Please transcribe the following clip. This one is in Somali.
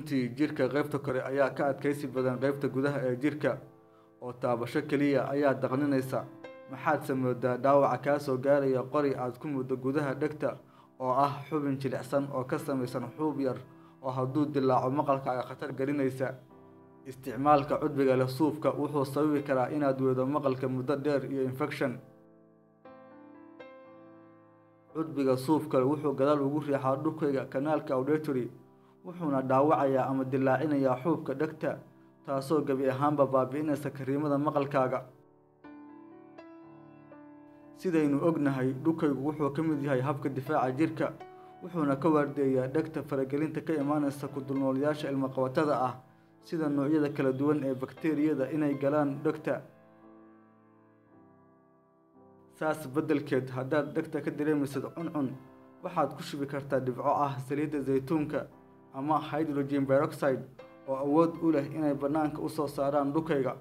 runtii jirka qaybta kore ayaa ka adkaysi badan qaybta gudaha ee jirka oo taabasho keliya ayaa daqninaysa. maxaad samoodaa dhaawaca kaa soo gaaraya qori aad ku muddo gudaha dhegta oo ah xubin jilicsan oo ka samaysan xuub yar oo hadduu dilaaco maqalkaaga khatar gelinaysa. isticmaalka cudbiga leh suufka wuxuu sababi karaa inaad weydo maqalka muddo dheer iyo infekshan. cudbiga suufka wuxuu gadaal ugu riixaa dhukayga kanaalka auditory wuxuuna dhaawacayaa ama dilaacinayaa xuubka dhegta taasoo gebi ahaanba baabi'inaysa kariimada maqalkaaga. sidaynu ognahay dhukaygu wuxuu ka mid yahay habka difaaca jirka wuxuuna ka waardeeyaa dhegta faragelinta ka imaanaysa ku dulnoolayaasha ilmaqabatada ah sida noocyada kala duwan ee bakteeriyada inay galaan dhegta. saas beddelkeed haddaad dhegta ka dareemaysid cuncun waxaad ku shubi kartaa dhibco ah saliidda zaytuunka ama hydrogen peroxide oo awood u leh inay bannaanka u soo saaraan dhukayga.